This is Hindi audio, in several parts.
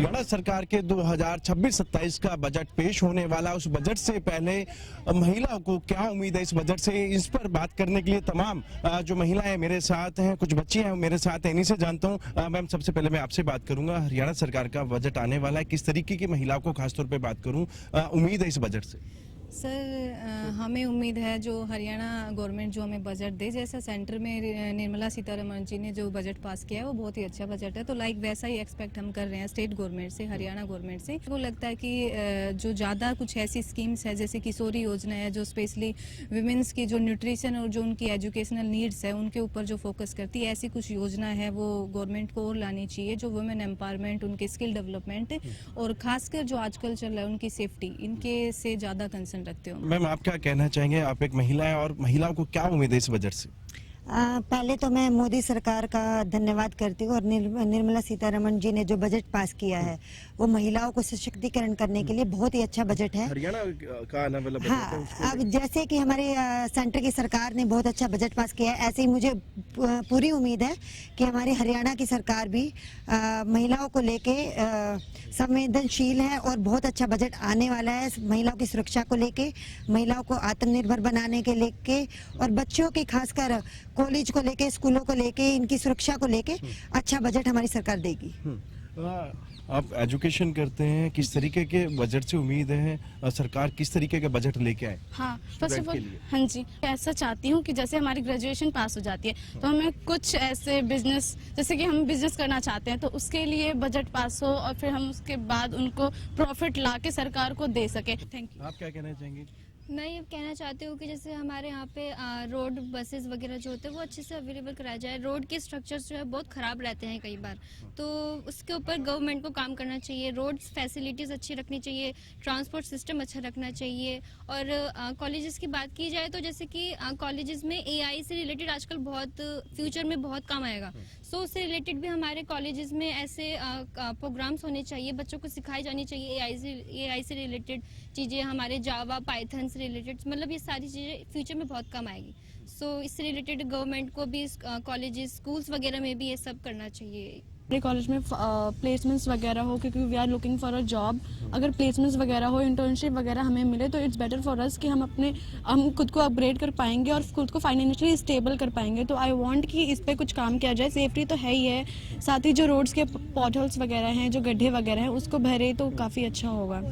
हरियाणा सरकार के 2026-27 का बजट पेश होने वाला, उस बजट से पहले महिलाओं को क्या उम्मीद है इस बजट से, इस पर बात करने के लिए तमाम जो महिलाएं मेरे साथ हैं, कुछ बच्चियां हैं मेरे साथ हैं, इन्हीं से जानता हूं। मैम, सबसे पहले मैं आपसे बात करूंगा, हरियाणा सरकार का बजट आने वाला है, किस तरीके की महिलाओं को खासतौर पर बात करूं उम्मीद है इस बजट से? सर, हमें उम्मीद है जो हरियाणा गवर्नमेंट जो हमें बजट दे, जैसा सेंटर में निर्मला सीतारमण जी ने जो बजट पास किया है वो बहुत ही अच्छा बजट है, तो लाइक वैसा ही एक्सपेक्ट हम कर रहे हैं स्टेट गवर्नमेंट से, हरियाणा गवर्नमेंट से। वो लगता है कि जो ज़्यादा कुछ ऐसी स्कीम्स है जैसे किशोरी योजना है जो स्पेशली विमेंस की जो न्यूट्रिशन और जो उनकी एजुकेशनल नीड्स है उनके ऊपर जो फोकस करती है, ऐसी कुछ योजना है वो गवर्नमेंट को और लानी चाहिए, जो वुमेन एम्पावरमेंट, उनके स्किल डेवलपमेंट और खासकर जो आजकल चल रहा है उनकी सेफ्टी, इनके से ज़्यादा कंसर्न रखते हो। मैम, आप क्या कहना चाहेंगे, आप एक महिला है और महिलाओं को क्या उम्मीद है इस बजट से? पहले तो मैं मोदी सरकार का धन्यवाद करती हूँ और निर्मला सीतारमण जी ने जो बजट पास किया है वो महिलाओं को सशक्तिकरण करने के लिए बहुत ही अच्छा बजट है। हरियाणा का आने वाला बजट हाँ, है, अब जैसे कि हमारे सेंटर की सरकार ने बहुत अच्छा बजट पास किया है, ऐसे ही मुझे पूरी उम्मीद है कि हमारी हरियाणा की सरकार भी महिलाओं को लेके संवेदनशील है और बहुत अच्छा बजट आने वाला है, महिलाओं की सुरक्षा को लेके, महिलाओं को आत्मनिर्भर बनाने के लेके और बच्चों की खासकर कॉलेज को लेके, स्कूलों को लेके, इनकी सुरक्षा को लेके अच्छा बजट हमारी सरकार देगी। आप एजुकेशन करते हैं, किस तरीके के बजट से उम्मीद है, सरकार किस तरीके का बजट लेके आए? हाँ, फर्स्ट ऑफ ऑल हाँ जी, ऐसा चाहती हूँ कि जैसे हमारी ग्रेजुएशन पास हो जाती है तो हमें कुछ ऐसे बिजनेस, जैसे कि हम बिजनेस करना चाहते हैं तो उसके लिए बजट पास हो और फिर हम उसके बाद उनको प्रॉफिट ला के सरकार को दे सके। Thank you. आप क्या कहना चाहेंगे? मैं ये कहना चाहती हूँ कि जैसे हमारे यहाँ पे रोड बसेस वगैरह जो होते हैं वो अच्छे से अवेलेबल कराया जाए। रोड के स्ट्रक्चर्स जो है बहुत ख़राब रहते हैं कई बार, तो उसके ऊपर गवर्नमेंट को काम करना चाहिए। रोड फैसिलिटीज़ अच्छी रखनी चाहिए, ट्रांसपोर्ट सिस्टम अच्छा रखना चाहिए। और कॉलेजेस की बात की जाए तो जैसे कि कॉलेजेस में AI से रिलेटेड आजकल बहुत फ्यूचर में बहुत काम आएगा, सो उससे रिलेटेड भी हमारे कॉलेजेस में ऐसे प्रोग्राम्स होने चाहिए, बच्चों को सिखाई जानी चाहिए AI से रिलेटेड चीज़ें, हमारे जावा, पाइथन से रिलेटेड, मतलब ये सारी चीज़ें फ्यूचर में बहुत काम आएगी। सो इससे रिलेटेड गवर्नमेंट को भी कॉलेजेस, स्कूल्स वगैरह में भी ये सब करना चाहिए। हमारे कॉलेज में प्लेसमेंट्स वगैरह हो, क्योंकि we are looking for a job. अगर प्लेसमेंट्स वगैरह हो, इंटर्नशिप वगैरह हमें मिले तो इट्स बेटर फॉर अस कि हम खुद को अपग्रेड कर पाएंगे और खुद को फाइनेंशियली स्टेबल कर पाएंगे। तो आई वांट कि इस पे कुछ काम किया जाए। सेफ्टी तो है ही है, साथ ही जो रोड्स के पॉटहोल्स वगैरह हैं, जो गड्ढे वगैरह हैं, उसको भरे तो काफ़ी अच्छा होगा।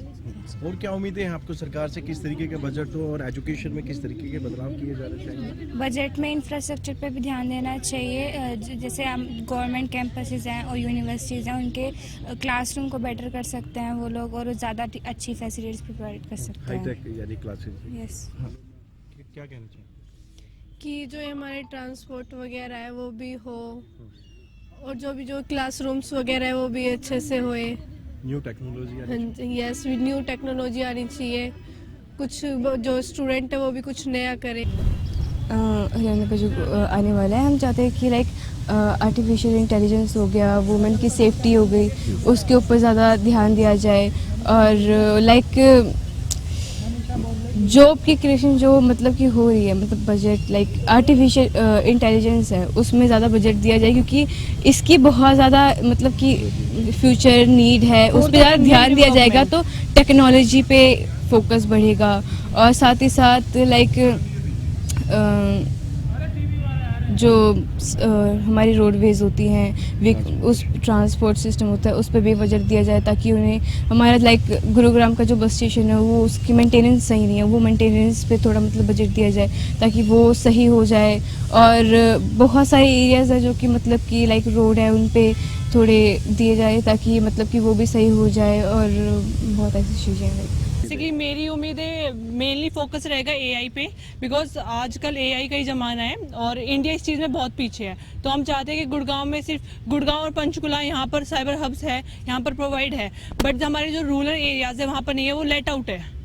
और क्या उम्मीदें हैं आपको सरकार से, किस तरीके का बजट हो और एजुकेशन में किस तरीके के बदलाव किए जाने चाहिए? बजट में इंफ्रास्ट्रक्चर पे भी ध्यान देना चाहिए। जैसे हम गवर्नमेंट कैंपसेस हैं और यूनिवर्सिटीज़ हैं, उनके क्लासरूम को बेटर कर सकते हैं वो लोग और ज़्यादा अच्छी फैसिलिटीज़ प्रोवाइड कर सकते हैं। हाईटेक यानी क्लासेस। यस। क्या कहना चाहिए कि जो हमारे ट्रांसपोर्ट वगैरह है वो भी हो और जो क्लासरूम्स वगैरह है वो भी अच्छे से होए। New technology yes, new technology आनी चाहिए, कुछ जो स्टूडेंट है वो भी कुछ नया करे। हरियाणा का जो आने वाला है, हम चाहते हैं कि लाइक आर्टिफिशियल इंटेलिजेंस हो गया, वुमेन की सेफ्टी हो गई, उसके ऊपर ज़्यादा ध्यान दिया जाए। और लाइक जॉब की क्रिएशन जो मतलब कि हो रही है, मतलब बजट लाइक आर्टिफिशियल इंटेलिजेंस है उसमें ज़्यादा बजट दिया जाए, क्योंकि इसकी बहुत ज़्यादा मतलब कि फ्यूचर नीड है, उस पर ज़्यादा ध्यान दिया जाएगा तो टेक्नोलॉजी पे फोकस बढ़ेगा। और साथ ही साथ लाइक जो हमारी रोडवेज़ होती हैं, उस ट्रांसपोर्ट सिस्टम होता है उस पर भी बजट दिया जाए, ताकि उन्हें हमारा लाइक गुरुग्राम का जो बस स्टेशन है वो उसकी मेंटेनेंस सही नहीं है, वो मेंटेनेंस पे थोड़ा मतलब बजट दिया जाए ताकि वो सही हो जाए। और बहुत सारे एरियाज़ है जो कि मतलब कि लाइक रोड है उन पे थोड़े दिए जाए ताकि मतलब कि वो भी सही हो जाए। और बहुत ऐसी चीज़ें हैं। जैसे कि मेरी उम्मीदें मेनली फोकस रहेगा AI पे, बिकॉज आजकल AI का ही ज़माना है और इंडिया इस चीज़ में बहुत पीछे है। तो हम चाहते हैं कि गुड़गांव में सिर्फ गुड़गांव और पंचकुला यहाँ पर साइबर हब्स है, यहाँ पर प्रोवाइड है, बट हमारे जो रूरल एरियाज है वहाँ पर नहीं है, वो लेट आउट है।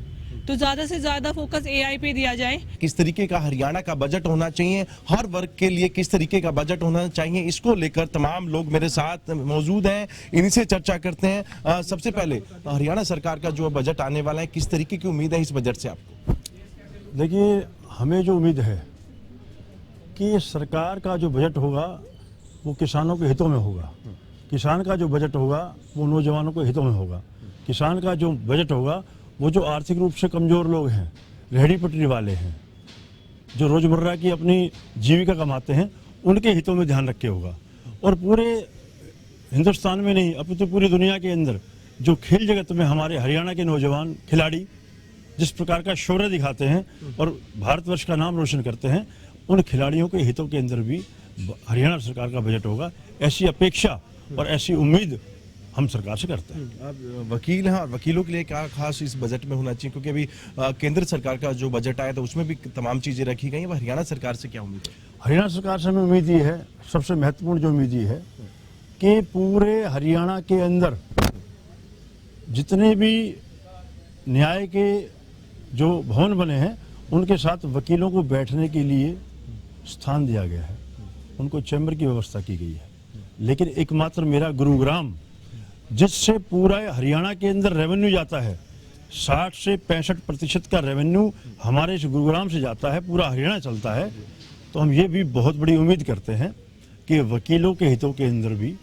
तो ज़्यादा से ज़्यादा फोकस AI पे दिया जाए। किस तरीके का हरियाणा का बजट होना चाहिए, हर वर्ग के लिए किस तरीके का बजट होना चाहिए, इसको लेकर तमाम लोग मेरे साथ मौजूद हैं, इन्हीं से चर्चा करते हैं। सबसे पहले हरियाणा सरकार का जो बजट आने वाला है, किस तरीके की उम्मीद है इस बजट से आपको? देखिए, हमें जो उम्मीद है कि सरकार का जो बजट होगा वो किसानों के हितों में होगा, किसान का जो बजट होगा वो नौजवानों के हितों में होगा। किसान का जो बजट होगा वो जो आर्थिक रूप से कमज़ोर लोग हैं, रेहड़ी पटरी वाले हैं, जो रोज़मर्रा की अपनी जीविका कमाते हैं, उनके हितों में ध्यान रख के होगा। और पूरे हिंदुस्तान में नहीं अपितु पूरी दुनिया के अंदर जो खेल जगत में हमारे हरियाणा के नौजवान खिलाड़ी जिस प्रकार का शौर्य दिखाते हैं और भारतवर्ष का नाम रोशन करते हैं, उन खिलाड़ियों के हितों के अंदर भी हरियाणा सरकार का बजट होगा, ऐसी अपेक्षा और ऐसी उम्मीद हम सरकार से करते हैं। आप वकील हैं और वकीलों के लिए क्या खास इस बजट में होना चाहिए, क्योंकि अभी केंद्र सरकार का जो बजट आया था उसमें भी तमाम चीजें रखी गई हैं, वह हरियाणा सरकार से क्या उम्मीद है? हरियाणा सरकार से हमें उम्मीद ये है, सबसे महत्वपूर्ण जो उम्मीद ये है कि पूरे हरियाणा के अंदर जितने भी न्याय के जो भवन बने हैं उनके साथ वकीलों को बैठने के लिए स्थान दिया गया है, उनको चैम्बर की व्यवस्था की गई है। लेकिन एकमात्र मेरा गुरुग्राम, जिससे पूरा हरियाणा के अंदर रेवेन्यू जाता है, 60 से 65% का रेवेन्यू हमारे इस गुरुग्राम से जाता है, पूरा हरियाणा चलता है। तो हम ये भी बहुत बड़ी उम्मीद करते हैं कि वकीलों के हितों के अंदर भी,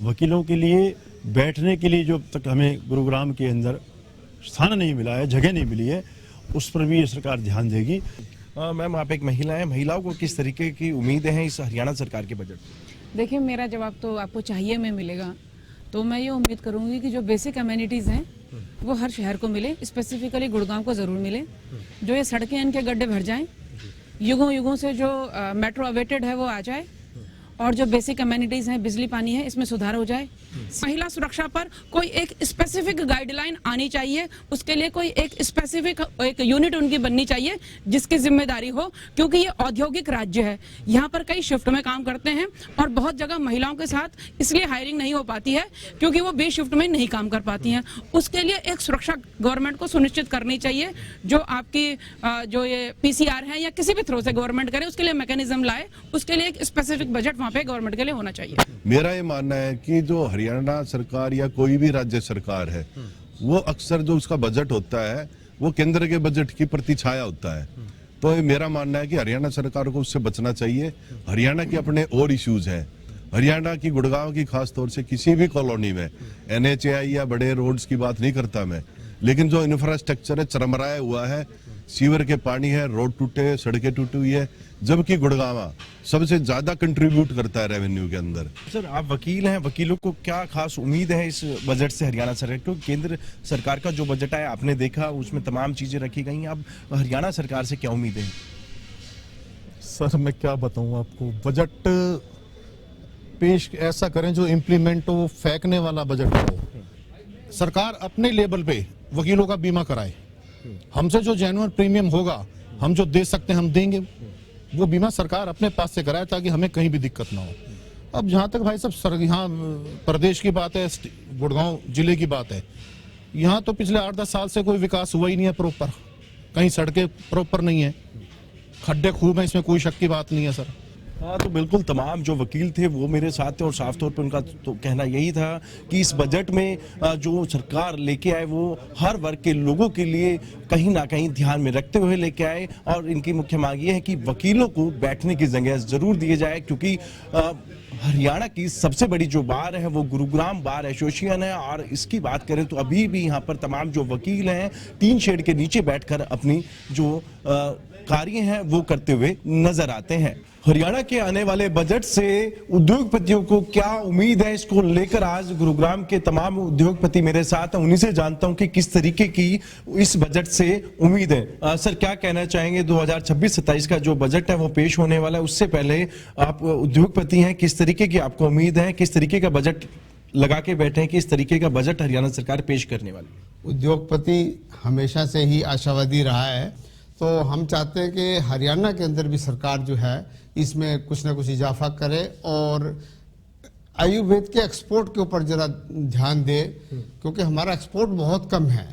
वकीलों के लिए बैठने के लिए जो तक हमें गुरुग्राम के अंदर स्थान नहीं मिला है, जगह नहीं मिली है, उस पर भी ये सरकार ध्यान देगी। मैम, आप एक महिला हैं, महिलाओं को किस तरीके की उम्मीदें हैं इस हरियाणा सरकार के बजट से? देखिए, मेरा जवाब तो आपको चाहिए में मिलेगा। तो मैं ये उम्मीद करूंगी कि जो बेसिक कम्युनिटीज़ हैं वो हर शहर को मिले, स्पेसिफिकली गुड़गांव को ज़रूर मिले। जो ये सड़कें इनके गड्ढे भर जाएं, युगों युगों से जो मेट्रो अवेटेड है वो आ जाए, और जो बेसिक कम्युनिटीज़ हैं, बिजली पानी है, इसमें सुधार हो जाए। महिला सुरक्षा पर कोई एक स्पेसिफिक गाइडलाइन आनी चाहिए, उसके लिए कोई एक स्पेसिफिक एक यूनिट उनकी बननी चाहिए जिसकी जिम्मेदारी हो, क्योंकि ये औद्योगिक राज्य है, यहाँ पर कई शिफ्ट में काम करते हैं और बहुत जगह महिलाओं के साथ इसलिए हायरिंग नहीं हो पाती है क्योंकि वो बी शिफ्ट में नहीं काम कर पाती हैं। उसके लिए एक सुरक्षा गवर्नमेंट को सुनिश्चित करनी चाहिए, जो आपकी जो ये PCR है या किसी भी थ्रो से गवर्नमेंट करे, उसके लिए मैकेनिज्म लाए, उसके लिए एक स्पेसिफिक बजट वहाँ पे गवर्नमेंट के लिए होना चाहिए। मेरा ये मानना है कि जो हरियाणा सरकार या कोई भी राज्य सरकार है, वो अक्सर जो उसका बजट होता है वो केंद्र के बजट की प्रतिछाया होता है। तो ये मेरा मानना है कि हरियाणा सरकार को उससे बचना चाहिए। हरियाणा के अपने और इश्यूज हैं। हरियाणा की गुड़गांव की खास तौर से किसी भी कॉलोनी में NHAI या बड़े रोड्स की बात नहीं करता मैं, लेकिन जो इंफ्रास्ट्रक्चर है चरमराया हुआ है, सीवर के पानी है, रोड टूटे, सड़कें टूटी हुई है, जबकि गुड़गांव सबसे ज्यादा कंट्रीब्यूट करता है रेवेन्यू के अंदर। सर, आप वकील हैं, वकीलों को क्या खास उम्मीद है इस बजट से हरियाणा सरकार? क्योंकि केंद्र सरकार का जो बजट है आपने देखा, उसमें तमाम चीजें रखी गई हैं। अब हरियाणा सरकार से क्या उम्मीदें हैं? सर, मैं क्या बताऊं आपको, बजट पेश ऐसा करें जो इम्प्लीमेंट हो, फेंकने वाला बजट हो। सरकार अपने लेवल पे वकीलों का बीमा कराए, हमसे जो जेन्युइन प्रीमियम होगा, हम जो दे सकते हैं हम देंगे, वो बीमा सरकार अपने पास से कराए ताकि हमें कहीं भी दिक्कत ना हो। अब जहाँ तक भाई साहब यहाँ प्रदेश की बात है, गुड़गांव जिले की बात है, यहाँ तो पिछले 8-10 साल से कोई विकास हुआ ही नहीं है प्रॉपर, कहीं सड़कें प्रॉपर नहीं है, खड्डे खूब हैं, इसमें कोई शक की बात नहीं है सर। हाँ, तो बिल्कुल तमाम जो वकील थे वो मेरे साथ थे और साफ तौर पर उनका तो कहना यही था कि इस बजट में जो सरकार लेके आए वो हर वर्ग के लोगों के लिए कहीं ना कहीं ध्यान में रखते हुए लेके आए। और इनकी मुख्य मांग ये है कि वकीलों को बैठने की जगह जरूर दिए जाए, क्योंकि हरियाणा की सबसे बड़ी जो बार है वो गुरुग्राम बार एसोसिएशन है। और इसकी बात करें तो अभी भी यहाँ पर तमाम जो वकील हैं टीन शेड के नीचे बैठकर अपनी जो कार्य हैं वो करते हुए नजर आते हैं। हरियाणा के आने वाले बजट से उद्योगपतियों को क्या उम्मीद है, इसको लेकर आज गुरुग्राम के तमाम उद्योगपति मेरे साथ हैं, उन्हीं से जानता हूं कि किस तरीके की इस बजट से उम्मीद है। सर, क्या कहना चाहेंगे? 2026-27 का जो बजट है वो पेश होने वाला है, उससे पहले आप उद्योगपति हैं, किस तरीके की आपको उम्मीद है, किस तरीके का बजट लगा के बैठे हैं, किस तरीके का बजट हरियाणा सरकार पेश करने वाली? उद्योगपति हमेशा से ही आशावादी रहा है, तो हम चाहते हैं कि हरियाणा के अंदर भी सरकार जो है इसमें कुछ ना कुछ इजाफा करे और आयुर्वेद के एक्सपोर्ट के ऊपर जरा ध्यान दे, क्योंकि हमारा एक्सपोर्ट बहुत कम है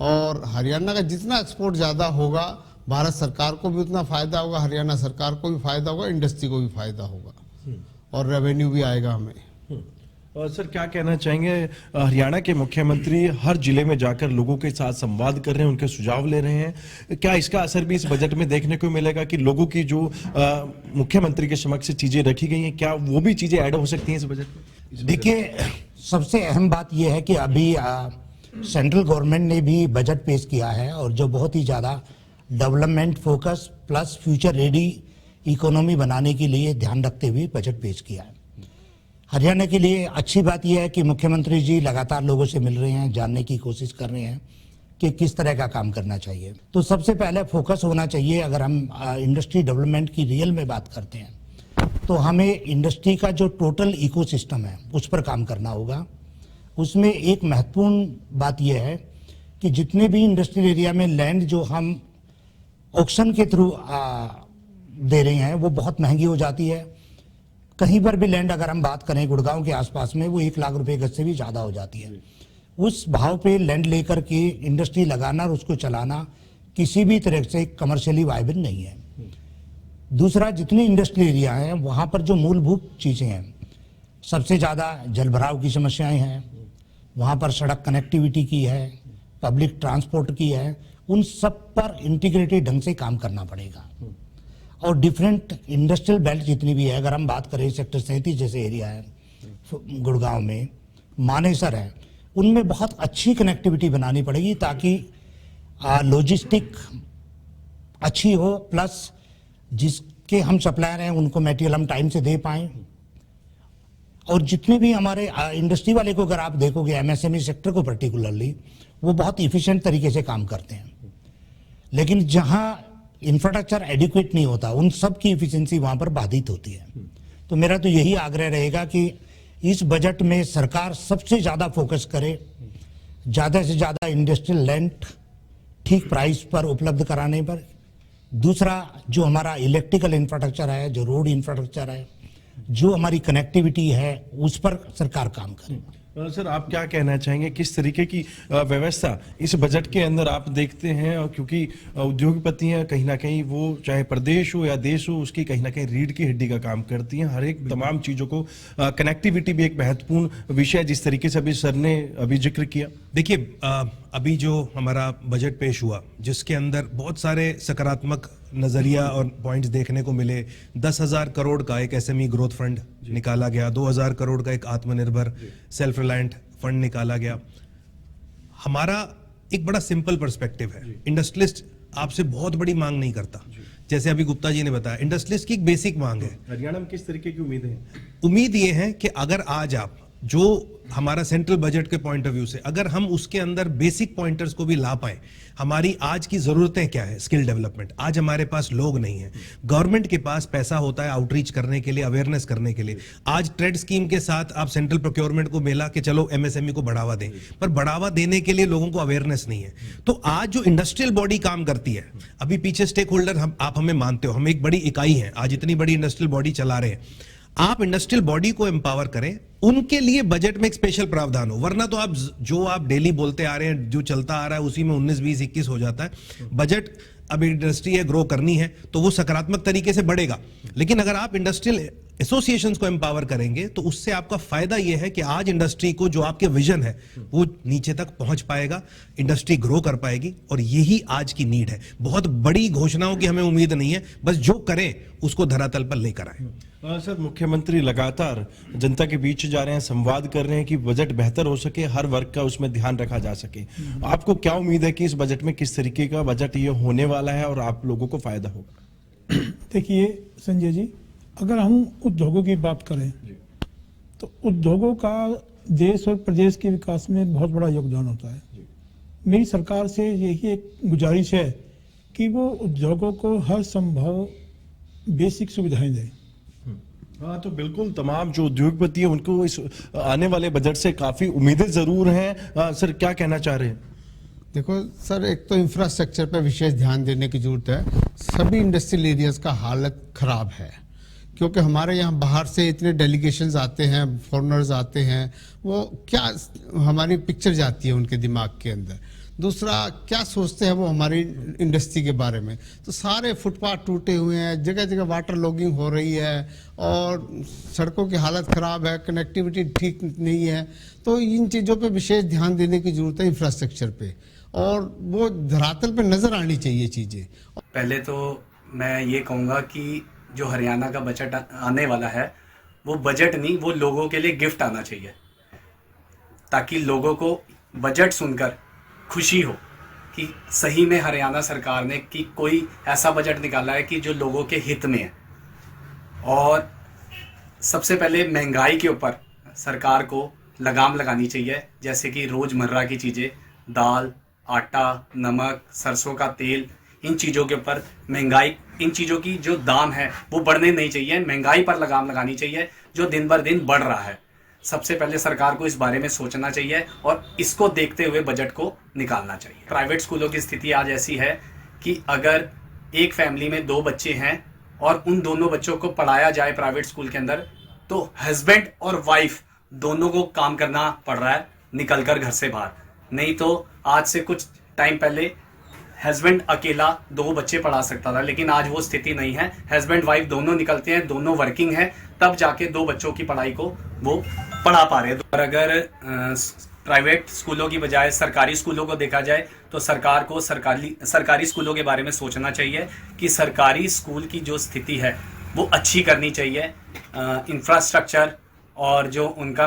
और हरियाणा का जितना एक्सपोर्ट ज़्यादा होगा भारत सरकार को भी उतना फायदा होगा, हरियाणा सरकार को भी फायदा होगा, इंडस्ट्री को भी फायदा होगा और रेवेन्यू भी आएगा हमें। और सर, क्या कहना चाहेंगे? हरियाणा के मुख्यमंत्री हर जिले में जाकर लोगों के साथ संवाद कर रहे हैं, उनके सुझाव ले रहे हैं, क्या इसका असर भी इस बजट में देखने को मिलेगा कि लोगों की जो मुख्यमंत्री के समक्ष चीजें रखी गई हैं, क्या वो भी चीजें ऐड हो सकती हैं इस बजट में? देखिए, सबसे अहम बात यह है कि अभी सेंट्रल गवर्नमेंट ने भी बजट पेश किया है और जो बहुत ही ज़्यादा development focus plus future ready economy बनाने के लिए ध्यान रखते हुए बजट पेश किया है। हरियाणा के लिए अच्छी बात यह है कि मुख्यमंत्री जी लगातार लोगों से मिल रहे हैं, जानने की कोशिश कर रहे हैं कि किस तरह का काम करना चाहिए। तो सबसे पहले फोकस होना चाहिए, अगर हम इंडस्ट्री डेवलपमेंट की रियल में बात करते हैं तो हमें इंडस्ट्री का जो टोटल इकोसिस्टम है उस पर काम करना होगा। उसमें एक महत्वपूर्ण बात यह है कि जितने भी इंडस्ट्रियल एरिया में लैंड जो हम ऑक्शन के थ्रू दे रहे हैं वो बहुत महंगी हो जाती है। कहीं पर भी लैंड अगर हम बात करें गुड़गांव के आसपास में वो 1 लाख रुपए गज से भी ज़्यादा हो जाती है। उस भाव पे लैंड लेकर के इंडस्ट्री लगाना और उसको चलाना किसी भी तरह से कमर्शियली वायबल नहीं है। दूसरा, जितने इंडस्ट्रियल एरिया हैं वहाँ पर जो मूलभूत चीज़ें हैं, सबसे ज़्यादा जलभराव की समस्याएं हैं, वहाँ पर सड़क कनेक्टिविटी की है, पब्लिक ट्रांसपोर्ट की है, उन सब पर इंटीग्रेटेड ढंग से काम करना पड़ेगा। और डिफरेंट इंडस्ट्रियल बेल्ट जितनी भी है, अगर हम बात करें सेक्टर 37 जैसे एरिया है गुड़गांव में, मानेसर है, उनमें बहुत अच्छी कनेक्टिविटी बनानी पड़ेगी ताकि लॉजिस्टिक अच्छी हो, प्लस जिसके हम सप्लायर हैं उनको मटेरियल हम टाइम से दे पाएं। और जितने भी हमारे इंडस्ट्री वाले को अगर आप देखोगे, एमएसएमई सेक्टर को पर्टिकुलरली, वो बहुत इफिशिएंट तरीके से काम करते हैं। लेकिन जहां इंफ्रास्ट्रक्चर एडिक्वेट नहीं होता, उन सब की इफिशिएंसी वहां पर बाधित होती है। तो मेरा तो यही आग्रह रहेगा कि इस बजट में सरकार सबसे ज़्यादा फोकस करे, ज़्यादा से ज़्यादा इंडस्ट्रियल लैंड ठीक प्राइस पर उपलब्ध कराने पर। दूसरा, जो हमारा इलेक्ट्रिकल इंफ्रास्ट्रक्चर है, जो रोड इंफ्रास्ट्रक्चर है, जो हमारी कनेक्टिविटी है, उस पर सरकार काम करे। सर, आप क्या कहना चाहेंगे, किस तरीके की व्यवस्था इस बजट के अंदर आप देखते हैं? और क्योंकि उद्योगपति हैं, कहीं ना कहीं वो चाहे प्रदेश हो या देश हो, उसकी कहीं ना कहीं रीढ़ की हड्डी का काम करती हैं। हर एक तमाम चीज़ों को कनेक्टिविटी भी एक महत्वपूर्ण विषय है, जिस तरीके से अभी सर ने अभी जिक्र किया। देखिए, अभी जो हमारा बजट पेश हुआ, जिसके अंदर बहुत सारे सकारात्मक नज़रिया और पॉइंट्स देखने को मिले। 10,000 करोड़ का एक एसएमई ग्रोथ फंड निकाला गया, 2,000 करोड़ का एक आत्मनिर्भर सेल्फ रिलायंट फंड निकाला गया। हमारा एक बड़ा सिंपल पर्सपेक्टिव है, इंडस्ट्रियलिस्ट आपसे बहुत बड़ी मांग नहीं करता। जैसे अभी गुप्ता जी ने बताया, इंडस्ट्रियलिस्ट की एक बेसिक मांग है। हरियाणा में किस तरीके की उम्मीदें हैं? उम्मीद ये है कि अगर आज आप जो हमारा सेंट्रल बजट के पॉइंट ऑफ व्यू से अगर हम उसके अंदर बेसिक पॉइंटर्स को भी ला पाए, हमारी आज की जरूरतें क्या है, स्किल डेवलपमेंट। आज हमारे पास लोग नहीं है, गवर्नमेंट के पास पैसा होता है आउटरीच करने के लिए, अवेयरनेस करने के लिए। आज ट्रेड स्कीम के साथ आप सेंट्रल प्रोक्योरमेंट को मिला कि चलो एमएसएमई को बढ़ावा दें, पर बढ़ावा देने के लिए लोगों को अवेयरनेस नहीं है। तो आज जो इंडस्ट्रियल बॉडी काम करती है, अभी पीछे स्टेक होल्डर आप हमें मानते हो, हम एक बड़ी इकाई है, आज इतनी बड़ी इंडस्ट्रियल बॉडी चला रहे हैं। आप इंडस्ट्रियल बॉडी को एम्पावर करें, उनके लिए बजट में एक स्पेशल प्रावधान हो। वरना तो आप डेली बोलते आ रहे हैं, जो चलता आ रहा है उसी में 19, 20, 21 हो जाता है। बजट अब इंडस्ट्री है, ग्रो करनी है तो वो सकारात्मक तरीके से बढ़ेगा। लेकिन अगर आप इंडस्ट्रियल एसोसिएशंस को एम्पावर करेंगे तो उससे आपका फायदा यह है कि आज इंडस्ट्री को जो आपके विजन है वो नीचे तक पहुंच पाएगा, इंडस्ट्री ग्रो कर पाएगी। और यही आज की नीड है। बहुत बड़ी घोषणाओं की हमें उम्मीद नहीं है, बस जो करें उसको धरातल पर लेकर आए। सर, मुख्यमंत्री लगातार जनता के बीच जा रहे हैं, संवाद कर रहे हैं कि बजट बेहतर हो सके, हर वर्ग का उसमें ध्यान रखा जा सके। आपको क्या उम्मीद है कि इस बजट में किस तरीके का बजट ये होने वाला है और आप लोगों को फायदा होगा? देखिए संजय जी, अगर हम उद्योगों की बात करें तो उद्योगों का देश और प्रदेश के विकास में बहुत बड़ा योगदान होता है। मेरी सरकार से यही एक गुजारिश है कि वो उद्योगों को हर संभव बेसिक सुविधाएं दें। हाँ, तो बिल्कुल तमाम जो उद्योगपति हैं उनको इस आने वाले बजट से काफी उम्मीदें जरूर हैं। सर, क्या कहना चाह रहे हैं? देखो सर, एक तो इंफ्रास्ट्रक्चर पर विशेष ध्यान देने की जरूरत है। सभी इंडस्ट्रियल एरियाज का हालत खराब है, क्योंकि हमारे यहाँ बाहर से इतने डेलीगेशंस आते हैं, फॉरेनर्स आते हैं, वो क्या हमारी पिक्चर जाती है उनके दिमाग के अंदर। दूसरा, क्या सोचते हैं वो हमारी इंडस्ट्री के बारे में। तो सारे फुटपाथ टूटे हुए हैं, जगह जगह वाटर लॉगिंग हो रही है और सड़कों की हालत ख़राब है, कनेक्टिविटी ठीक नहीं है। तो इन चीज़ों पे विशेष ध्यान देने की ज़रूरत है, इंफ्रास्ट्रक्चर पे, और वो धरातल पे नज़र आनी चाहिए चीज़ें। पहले तो मैं ये कहूँगा कि जो हरियाणा का बजट आने वाला है वो बजट नहीं, वो लोगों के लिए गिफ्ट आना चाहिए, ताकि लोगों को बजट सुनकर खुशी हो कि सही में हरियाणा सरकार ने कि कोई ऐसा बजट निकाला है कि जो लोगों के हित में है। और सबसे पहले महंगाई के ऊपर सरकार को लगाम लगानी चाहिए, जैसे कि रोज़मर्रा की चीज़ें, दाल, आटा, नमक, सरसों का तेल, इन चीज़ों के ऊपर महंगाई, इन चीज़ों की जो दाम है वो बढ़ने नहीं चाहिए, महंगाई पर लगाम लगानी चाहिए जो दिन बर दिन बढ़ रहा है। सबसे पहले सरकार को इस बारे में सोचना चाहिए और इसको देखते हुए बजट को निकालना चाहिए। प्राइवेट स्कूलों की स्थिति आज ऐसी है कि अगर एक फैमिली में 2 बच्चे हैं और उन दोनों बच्चों को पढ़ाया जाए प्राइवेट स्कूल के अंदर, तो हस्बैंड और वाइफ दोनों को काम करना पड़ रहा है निकलकर घर से बाहर। नहीं तो आज से कुछ टाइम पहले हस्बैंड अकेला 2 बच्चे पढ़ा सकता था, लेकिन आज वो स्थिति नहीं है। हस्बैंड वाइफ दोनों निकलते हैं, दोनों वर्किंग हैं, तब जाके 2 बच्चों की पढ़ाई को वो पढ़ा पा रहे हैं। और अगर प्राइवेट स्कूलों की बजाय सरकारी स्कूलों को देखा जाए तो सरकार को सरकारी स्कूलों के बारे में सोचना चाहिए कि सरकारी स्कूल की जो स्थिति है वो अच्छी करनी चाहिए। इंफ्रास्ट्रक्चर और जो उनका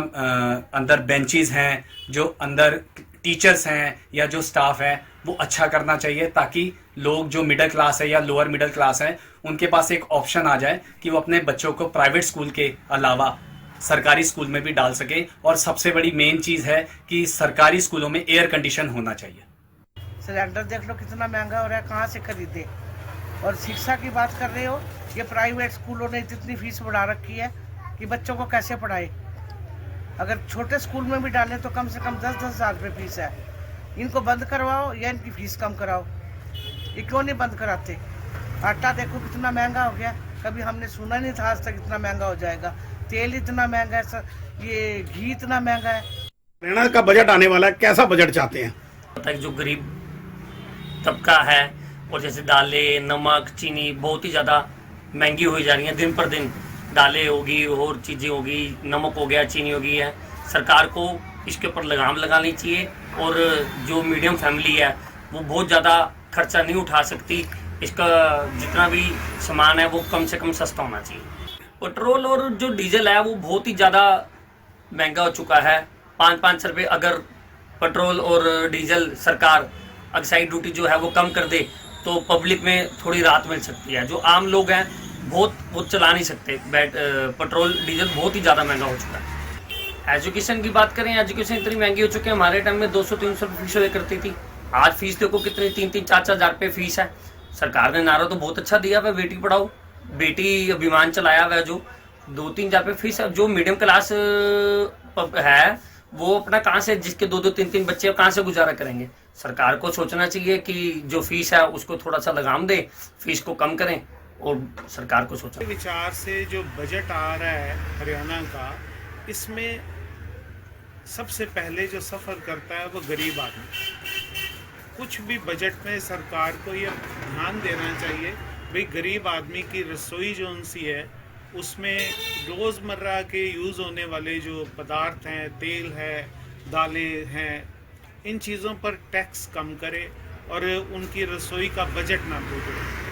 अंदर बेंचेस हैं, जो अंदर टीचर्स हैं या जो स्टाफ है, वो अच्छा करना चाहिए, ताकि लोग जो मिडिल क्लास है या लोअर मिडिल क्लास है उनके पास एक ऑप्शन आ जाए कि वो अपने बच्चों को प्राइवेट स्कूल के अलावा सरकारी स्कूल में भी डाल सके। और सबसे बड़ी मेन चीज़ है कि सरकारी स्कूलों में एयर कंडीशन होना चाहिए। सिलेंडर देख लो कितना महंगा हो रहा है, कहाँ से खरीदे। और शिक्षा की बात कर रहे हो, ये प्राइवेट स्कूलों ने इतनी फीस बढ़ा रखी है कि बच्चों को कैसे पढ़ाए। अगर छोटे स्कूल में भी डालें तो कम से कम 10-10 हज़ार रुपये फीस है। इनको बंद करवाओ या इनकी फीस कम कराओ, ये क्यों नहीं बंद कराते। आटा देखो कितना महंगा हो गया, कभी हमने सुना नहीं था आज तक इतना महंगा हो जाएगा। तेल इतना महंगा है सर, ये घी इतना महंगा है। हरियाणा का बजट आने वाला है, कैसा बजट चाहते हैं? जो गरीब तबका है, और जैसे दालें, नमक, चीनी बहुत ही ज़्यादा महंगी हुई जा रही हैं दिन पर दिन। दालें होगी और चीज़ें होगी, नमक हो गया, चीनी हो गई है। सरकार को इसके ऊपर लगाम लगानी चाहिए। और जो मीडियम फैमिली है वो बहुत ज़्यादा खर्चा नहीं उठा सकती, इसका जितना भी सामान है वो कम से कम सस्ता होना चाहिए। पेट्रोल और जो डीजल है वो बहुत ही ज़्यादा महंगा हो चुका है। 5-5 रुपये अगर पेट्रोल और डीजल सरकार एक्साइज ड्यूटी जो है वो कम कर दे तो पब्लिक में थोड़ी राहत मिल सकती है। जो आम लोग हैं वो चला नहीं सकते। पेट्रोल डीजल बहुत ही ज़्यादा महंगा हो चुका है। एजुकेशन की बात करें, एजुकेशन इतनी महंगी हो चुकी है। हमारे टाइम में 200-300 रुपये फीस हुआ करती थी, आज फीस देखो कितनी 3-4 हज़ार रुपये फीस है। सरकार ने नारा तो बहुत अच्छा दिया है, बेटी पढ़ाओ, बेटी अभिमान चलाया हुआ है, जो 2-3 हज़ार रुपये फीस है। जो मीडियम क्लास है वो अपना कहाँ से, जिसके 2-3 बच्चे कहाँ से गुजारा करेंगे। सरकार को सोचना चाहिए कि जो फीस है उसको थोड़ा सा लगाम दे, फीस को कम करें। और सरकार को सोचना विचार से जो बजट आ रहा है हरियाणा का, इसमें सबसे पहले जो सफ़र करता है वो गरीब आदमी। कुछ भी बजट में सरकार को ये ध्यान देना चाहिए भाई गरीब आदमी की रसोई जो उनसी है उसमें रोज़मर्रा के यूज़ होने वाले जो पदार्थ हैं, तेल है, दालें हैं, इन चीज़ों पर टैक्स कम करे और उनकी रसोई का बजट ना बिगड़े।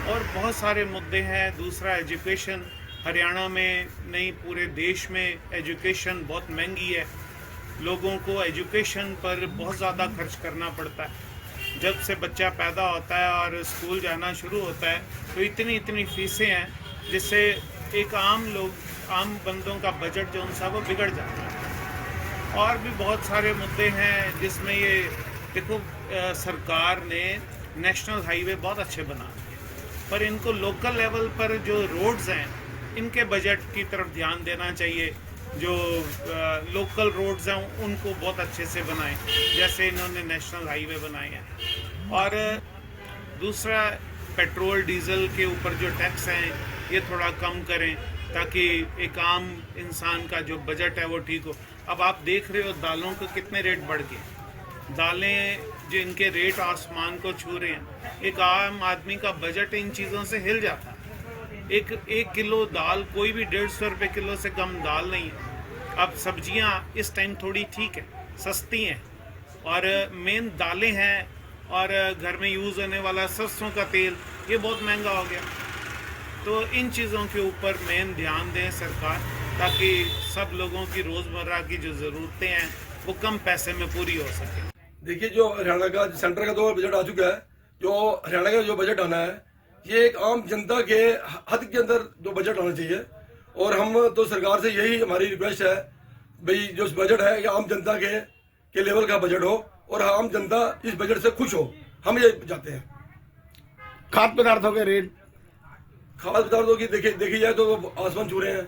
और बहुत सारे मुद्दे हैं। दूसरा, एजुकेशन हरियाणा में नहीं पूरे देश में एजुकेशन बहुत महंगी है। लोगों को एजुकेशन पर बहुत ज़्यादा खर्च करना पड़ता है। जब से बच्चा पैदा होता है और स्कूल जाना शुरू होता है तो इतनी फीसें हैं जिससे एक आम बंदों का बजट जो उनसा वो बिगड़ जाता है। और भी बहुत सारे मुद्दे हैं जिसमें ये देखो, सरकार ने नेशनल हाईवे बहुत अच्छे बना, पर इनको लोकल लेवल पर जो रोड्स हैं इनके बजट की तरफ ध्यान देना चाहिए। जो लोकल रोड्स हैं उनको बहुत अच्छे से बनाएं, जैसे इन्होंने नेशनल हाईवे बनाए हैं। और दूसरा, पेट्रोल डीजल के ऊपर जो टैक्स हैं ये थोड़ा कम करें ताकि एक आम इंसान का जो बजट है वो ठीक हो। अब आप देख रहे हो दालों के कितने रेट बढ़ गए। दालें जो इनके रेट आसमान को छू रहे हैं, एक आम आदमी का बजट इन चीज़ों से हिल जाता है। एक किलो दाल कोई भी 150 रुपये किलो से कम दाल नहीं है। अब सब्जियां इस टाइम थोड़ी ठीक है, सस्ती हैं, और मेन दालें हैं, और घर में यूज़ होने वाला सरसों का तेल ये बहुत महंगा हो गया। तो इन चीज़ों के ऊपर मेन ध्यान दें सरकार। ताकि सब लोगों की रोज़मर्रा की जो ज़रूरतें हैं वो कम पैसे में पूरी हो सके। देखिए, जो हरियाणा का सेंटर का तो बजट आ चुका है, जो हरियाणा का जो बजट आना है ये एक आम जनता के हद के अंदर जो बजट आना चाहिए। और हम तो सरकार से यही हमारी रिक्वेस्ट है भाई, जो बजट है ये आम जनता के लेवल का बजट हो और आम जनता इस बजट से खुश हो, हम ये चाहते हैं। खाद्य पदार्थों के रेट, खाद्य पदार्थों की देखी जाए तो आसमान छू रहे हैं।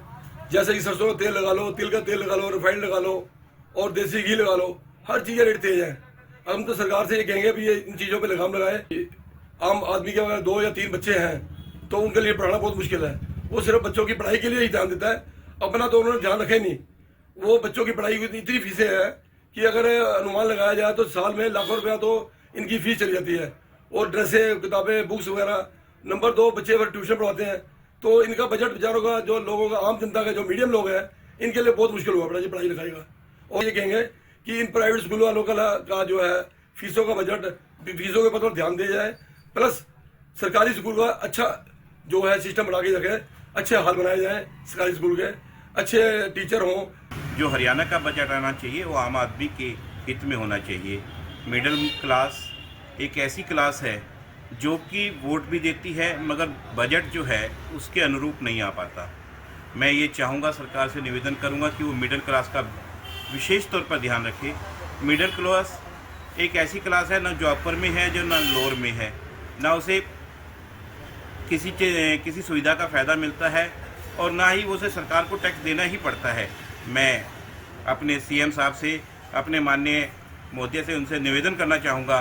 जैसे कि सरसों का तेल लगा लो, तिल का तेल लगा लो, रिफाइंड लगा लो और देसी घी लगा लो, हर चीज़ का रेट तेज है। हम तो सरकार से ये कहेंगे भी ये इन चीज़ों पे लगाम लगाए। आम आदमी के अगर 2 या 3 बच्चे हैं तो उनके लिए पढ़ाना बहुत मुश्किल है। वो सिर्फ बच्चों की पढ़ाई के लिए ही ध्यान देता है, अपना तो उन्होंने ध्यान रखे नहीं। वो बच्चों की पढ़ाई की इतनी फीसें हैं कि अगर अनुमान लगाया जाए तो साल में लाखों रुपया तो इनकी फीस चली जाती है। और ड्रेसें, किताबें, बुक्स वगैरह। नंबर 2, बच्चे अगर ट्यूशन पढ़ाते हैं तो इनका बजट बेचारों का, जो लोगों का, आम जनता का, जो मीडियम लोग हैं, इनके लिए बहुत मुश्किल हुआ पढ़ाई लिखाई का। और ये कहेंगे कि इन प्राइवेट स्कूल वालों का जो है फीसों का बजट, फीसों के ऊपर ध्यान दिया जाए, प्लस सरकारी स्कूल का अच्छा जो है सिस्टम बना के रखे, अच्छे हाल बनाए जाए, सरकारी स्कूल के अच्छे टीचर हों। जो हरियाणा का बजट आना चाहिए वो आम आदमी के हित में होना चाहिए। मिडिल क्लास एक ऐसी क्लास है जो कि वोट भी देती है मगर बजट जो है उसके अनुरूप नहीं आ पाता। मैं ये चाहूँगा, सरकार से निवेदन करूँगा कि वो मिडिल क्लास का विशेष तौर पर ध्यान रखे। मिडिल क्लास एक ऐसी क्लास है ना जो अपर में है, जो ना लोअर में है, ना उसे किसी सुविधा का फ़ायदा मिलता है और ना ही उसे सरकार को टैक्स देना ही पड़ता है। मैं अपने सीएम साहब से, अपने माननीय मोदी से उनसे निवेदन करना चाहूँगा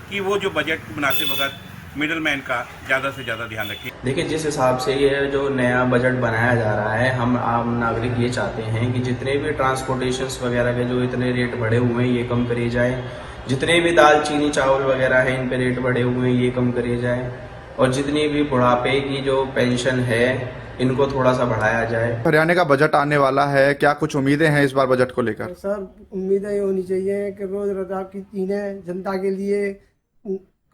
कि वो जो बजट बनाते वक्त मिडिल मैन का ज़्यादा से ज़्यादा ध्यान रखें। देखिए, जिस हिसाब से ये जो नया बजट बनाया जा रहा है, हम आम नागरिक ये चाहते हैं कि जितने भी ट्रांसपोर्टेशंस वगैरह के जो इतने रेट बढ़े हुए हैं ये कम करे जाए। जितने भी दाल, चीनी, चावल वगैरह है इन पे रेट बढ़े हुए हैं ये कम करे जाए। और जितनी भी बुढ़ापे की जो पेंशन है इनको थोड़ा सा बढ़ाया जाए। हरियाणा का बजट आने वाला है, क्या कुछ उम्मीदें हैं इस बार बजट को लेकर? सर, उम्मीदें ये होनी चाहिए कि रोजगार की चीज़ें जनता के लिए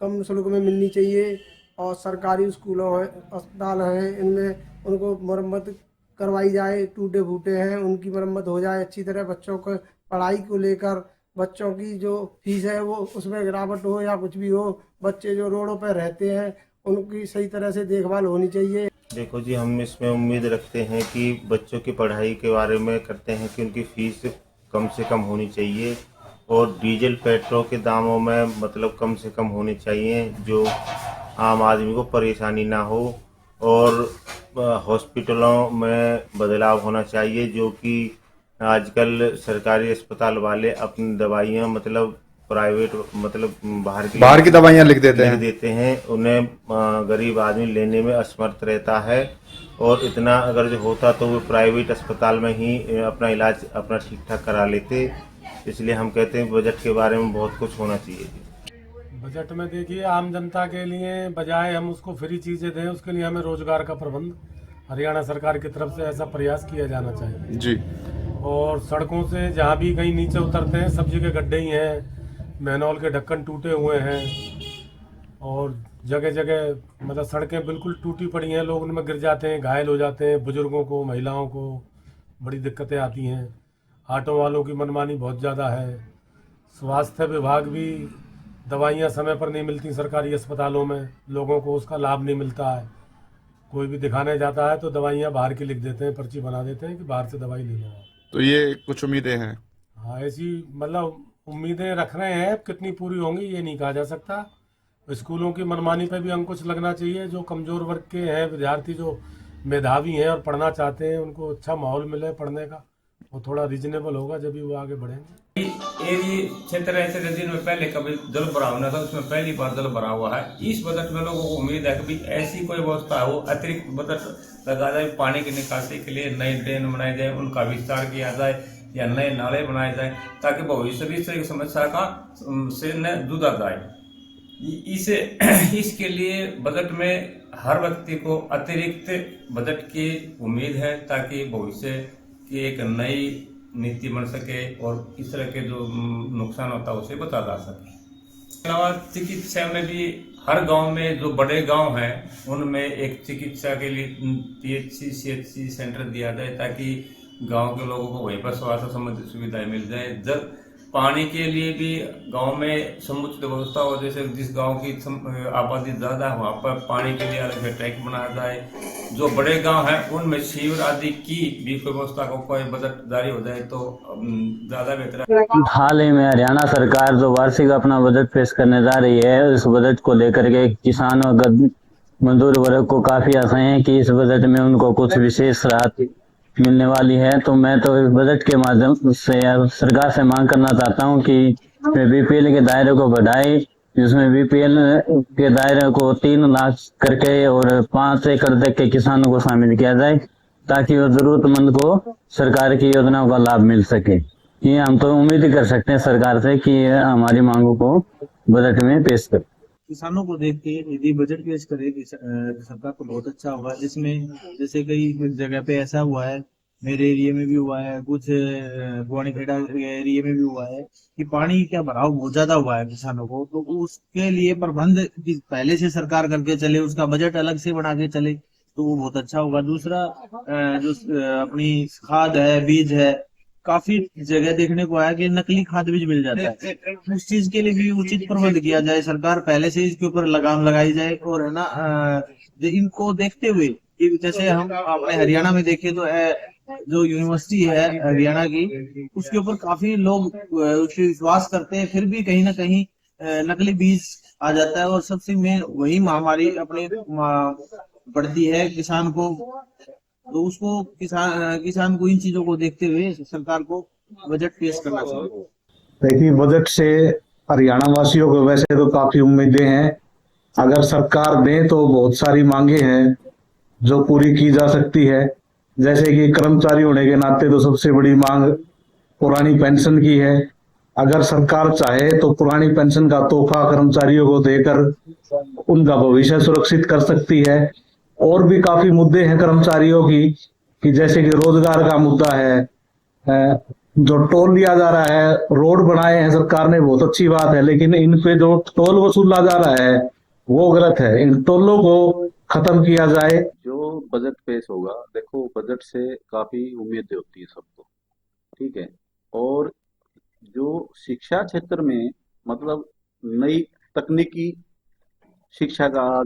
कम शुल्क में मिलनी चाहिए और सरकारी स्कूलों हैं, अस्पताल हैं, इनमें उनको मरम्मत करवाई जाए। टूटे फूटे हैं उनकी मरम्मत हो जाए अच्छी तरह। बच्चों को पढ़ाई को लेकर बच्चों की जो फीस है वो उसमें गिरावट हो या कुछ भी हो, बच्चे जो रोडों पर रहते हैं उनकी सही तरह से देखभाल होनी चाहिए। देखो जी, हम इसमें उम्मीद रखते हैं कि बच्चों की पढ़ाई के बारे में करते हैं कि उनकी फीस कम से कम होनी चाहिए और डीजल पेट्रोल के दामों में मतलब कम से कम होने चाहिए, जो आम आदमी को परेशानी ना हो। और हॉस्पिटलों में बदलाव होना चाहिए, जो कि आजकल सरकारी अस्पताल वाले अपनी दवाइयाँ मतलब प्राइवेट मतलब बाहर की दवाइयाँ लिख देते हैं। उन्हें गरीब आदमी लेने में असमर्थ रहता है और इतना अगर जो होता तो वो प्राइवेट अस्पताल में ही अपना इलाज अपना ठीक ठाक करा लेते। इसलिए हम कहते हैं बजट के बारे में बहुत कुछ होना चाहिए। बजट में देखिए, आम जनता के लिए बजाय हम उसको फ्री चीज़ें दें, उसके लिए हमें रोजगार का प्रबंध हरियाणा सरकार की तरफ से ऐसा प्रयास किया जाना चाहिए जी। और सड़कों से जहाँ भी कहीं नीचे उतरते हैं सब जगह गड्ढे ही हैं, मैनहोल के ढक्कन टूटे हुए हैं और जगह जगह मतलब सड़कें बिल्कुल टूटी पड़ी हैं, लोग उनमें गिर जाते हैं, घायल हो जाते हैं। बुजुर्गों को, महिलाओं को बड़ी दिक्कतें आती हैं। ऑटो वालों की मनमानी बहुत ज़्यादा है। स्वास्थ्य विभाग भी दवाइयाँ समय पर नहीं मिलती सरकारी अस्पतालों में, लोगों को उसका लाभ नहीं मिलता है। कोई भी दिखाने जाता है तो दवाइयाँ बाहर की लिख देते हैं, पर्ची बना देते हैं कि बाहर से दवाई ले लो। तो ये कुछ उम्मीदें हैं। हाँ, ऐसी मतलब उम्मीदें रख रहे हैं, कितनी पूरी होंगी ये नहीं कहा जा सकता। स्कूलों की मनमानी पे भी अंकुश लगना चाहिए। जो कमज़ोर वर्ग के हैं विद्यार्थी, जो मेधावी हैं और पढ़ना चाहते हैं, उनको अच्छा माहौल मिले पढ़ने का, वो थोड़ा रीजनेबल होगा जब भी वो आगे बढ़ेंगे। ये क्षेत्र ऐसे दिन में पहले कभी जल भराव न था, उसमें पहली बार जल भरा हुआ है। इस बजट में लोगों को उम्मीद है कि ऐसी कोई व्यवस्था हो, अतिरिक्त बजट लगा जाए, पानी की निकासी के लिए नई ड्रेन बनाई जाए, उनका विस्तार किया जाए या नए नाले बनाए जाए, ताकि भविष्य में इस तरह की समस्या का से न जूझा जाए। इसके लिए बजट में हर व्यक्ति को अतिरिक्त बजट की उम्मीद है, ताकि भविष्य की एक नई नीति बन सके और इस तरह के जो नुकसान होता है उसे बचा जा सके। अलावा चिकित्सा में भी हर गांव में जो बड़े गांव हैं उनमें एक चिकित्सा के लिए PHC CHC सेंटर दिया जाए, ताकि गांव के लोगों को वहीं पर स्वास्थ्य संबंधी सुविधाएं मिल जाए। जल पानी के लिए भी गांव में समुचित व्यवस्था हो, जैसे जिस गांव की आबादी ज़्यादा है वहाँ पर पानी के लिए अलग से टैंक बनाया जाए। जो बड़े गांव हैं उनमें सीवर आदि की भी व्यवस्था को कोई बजट जारी हो जाए तो ज़्यादा बेहतर है। हाल ही में हरियाणा सरकार जो वार्षिक अपना बजट पेश करने जा रही है, उस बजट को लेकर के किसान और मजदूर वर्ग को काफी आशाएं हैं कि इस बजट में उनको कुछ विशेष राहत मिलने वाली है। तो मैं तो इस बजट के माध्यम से सरकार से मांग करना चाहता हूं कि बीपीएल के दायरे को बढ़ाए, जिसमें बीपीएल के दायरे को 3 लाख करके और 5 एकड़ तक के किसानों को शामिल किया जाए, ताकि वो जरूरतमंद को सरकार की योजनाओं का लाभ मिल सके। ये हम तो उम्मीद कर सकते हैं सरकार से कि हमारी मांगों को बजट में पेश करे। किसानों को देख के यदि बजट पेश करे सरकार को बहुत अच्छा होगा। जिसमें जैसे कई जगह पे ऐसा हुआ है, मेरे एरिया में भी हुआ है, कुछ गुआनीखेड़ा एरिया में भी हुआ है कि पानी का भराव बहुत ज्यादा हुआ है किसानों को, तो उसके लिए प्रबंध पहले से सरकार करके चले, उसका बजट अलग से बना के चले तो वो बहुत अच्छा होगा। दूसरा जो अपनी खाद है, बीज है, काफी जगह देखने को आया कि नकली खाद बीज मिल जाता है। उस चीज के लिए भी उचित प्रबंध किया जाए, सरकार पहले से इसके ऊपर लगाम लगाई जाए। और है ना, इनको देखते हुए कि जैसे हम अपने हरियाणा में देखें तो जो यूनिवर्सिटी है हरियाणा की, उसके ऊपर काफी लोग उस विश्वास करते हैं, फिर भी कहीं ना कहीं नकली बीज आ जाता है और सबसे मेन वही महामारी अपनी बढ़ती है किसान को। तो उसको किसान को इन चीजों को देखते हुए सरकार को बजट पेश करना चाहिए। देखिए, बजट से हरियाणा वासियों को वैसे तो काफी उम्मीदें हैं। अगर सरकार दे तो बहुत सारी मांगे हैं जो पूरी की जा सकती है। जैसे कि कर्मचारी होने के नाते तो सबसे बड़ी मांग पुरानी पेंशन की है। अगर सरकार चाहे तो पुरानी पेंशन का तोहफा कर्मचारियों को देकर उनका भविष्य सुरक्षित कर सकती है। और भी काफी मुद्दे हैं कर्मचारियों की, कि जैसे कि रोजगार का मुद्दा है, जो टोल लिया जा रहा है, रोड बनाए हैं सरकार ने, बहुत अच्छी बात है, लेकिन इन पे जो टोल वसूला जा रहा है वो गलत है। इन टोलों को खत्म किया जाए। जो बजट पेश होगा, देखो बजट से काफी उम्मीदें होती है सबको, ठीक है। और जो शिक्षा क्षेत्र में मतलब नई तकनीकी शिक्षा का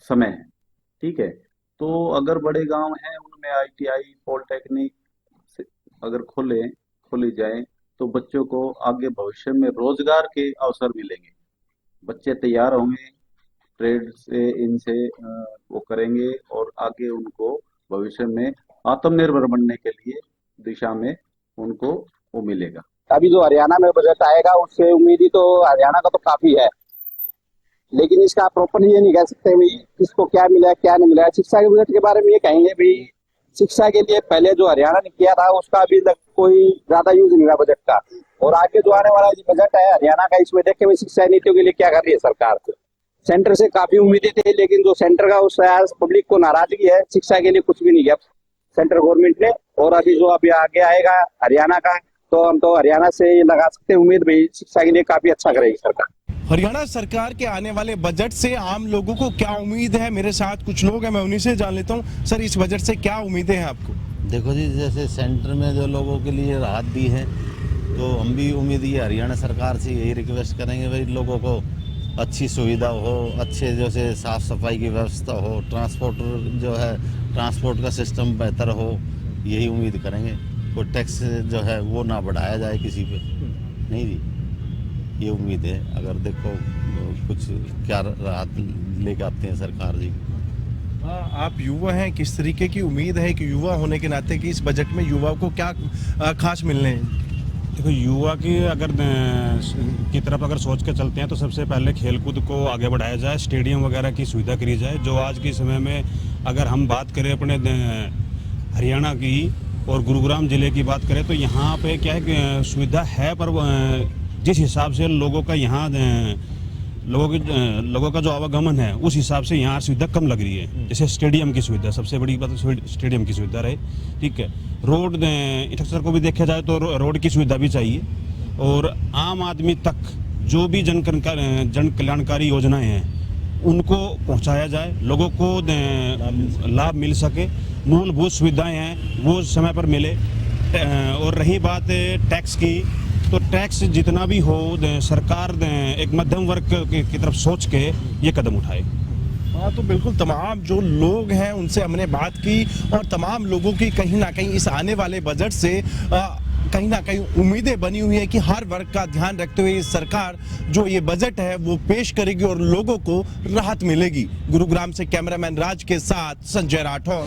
समय है, ठीक है। तो अगर बड़े गांव हैं उनमें ITI पॉलिटेक्निक अगर खोली जाए तो बच्चों को आगे भविष्य में रोजगार के अवसर मिलेंगे। बच्चे तैयार होंगे, ट्रेड से इनसे वो करेंगे और आगे उनको भविष्य में आत्मनिर्भर बनने के लिए दिशा में उनको वो मिलेगा। अभी जो हरियाणा में बजट आएगा उससे उम्मीद तो हरियाणा का तो काफी है, लेकिन इसका प्रॉपर ये नहीं कह सकते भाई किसको क्या मिला क्या नहीं मिला। शिक्षा के बजट के बारे में ये कहेंगे भाई शिक्षा के लिए पहले जो हरियाणा ने किया था उसका अभी तक कोई ज्यादा यूज नहीं हुआ बजट का। और आगे जो आने वाला जो बजट है हरियाणा का, इसमें देखे भाई शिक्षा नीतियों के लिए क्या कर रही है सरकार। सेंटर से काफी उम्मीदें थी, लेकिन जो सेंटर का उस पब्लिक को नाराजगी है, शिक्षा के लिए कुछ भी नहीं किया सेंट्रल गवर्नमेंट ने। और अभी जो अभी आगे आएगा हरियाणा का, तो हम तो हरियाणा से लगा सकते हैं उम्मीद भाई शिक्षा के लिए काफी अच्छा करेगी सरकार। हरियाणा सरकार के आने वाले बजट से आम लोगों को क्या उम्मीद है? मेरे साथ कुछ लोग हैं, मैं उन्हीं से जान लेता हूं। सर, इस बजट से क्या उम्मीदें हैं आपको? देखो जी, जैसे सेंटर में जो लोगों के लिए राहत दी है, तो हम भी उम्मीद ये हरियाणा सरकार से यही रिक्वेस्ट करेंगे भाई लोगों को अच्छी सुविधा हो, अच्छे जैसे साफ सफाई की व्यवस्था हो, ट्रांसपोर्ट का सिस्टम बेहतर हो, यही उम्मीद करेंगे। कोई टैक्स जो है वो ना बढ़ाया जाए किसी पे, नहीं जी, ये उम्मीद है। अगर देखो कुछ क्या राहत लेके आते हैं सरकार जी। आप युवा हैं, किस तरीके की उम्मीद है कि युवा होने के नाते कि इस बजट में युवाओं को क्या खास मिलने हैं? देखो, युवा की तरफ अगर सोच के चलते हैं तो सबसे पहले खेलकूद को आगे बढ़ाया जाए, स्टेडियम वगैरह की सुविधा करी जाए। जो आज के समय में अगर हम बात करें अपने हरियाणा की और गुरुग्राम जिले की बात करें तो यहाँ पे क्या है कि सुविधा है, पर जिस हिसाब से लोगों का यहाँ लोगों का जो आवागमन है उस हिसाब से यहाँ सुविधा कम लग रही है। जैसे स्टेडियम की सुविधा, सबसे बड़ी बात स्टेडियम की सुविधा रहे, ठीक है। रोड इंफ्रास्ट्रक्चर को भी देखा जाए तो रोड की सुविधा भी चाहिए। और आम आदमी तक जो भी जन कल्याणकारी योजनाएं हैं उनको पहुंचाया जाए, लोगों को लाभ मिल सके, मूलभूत सुविधाएं हैं वो समय पर मिले। और रही बात टैक्स की, तो टैक्स जितना भी हो सरकार एक मध्यम वर्ग की तरफ सोच के ये कदम उठाए। हाँ, तो बिल्कुल तमाम जो लोग हैं उनसे हमने बात की और तमाम लोगों की कहीं ना कहीं इस आने वाले बजट से कहीं ना कहीं उम्मीदें बनी हुई है कि हर वर्ग का ध्यान रखते हुए सरकार जो ये बजट है वो पेश करेगी और लोगों को राहत मिलेगी। गुरुग्राम से कैमरामैन राज के साथ संजय राठौर।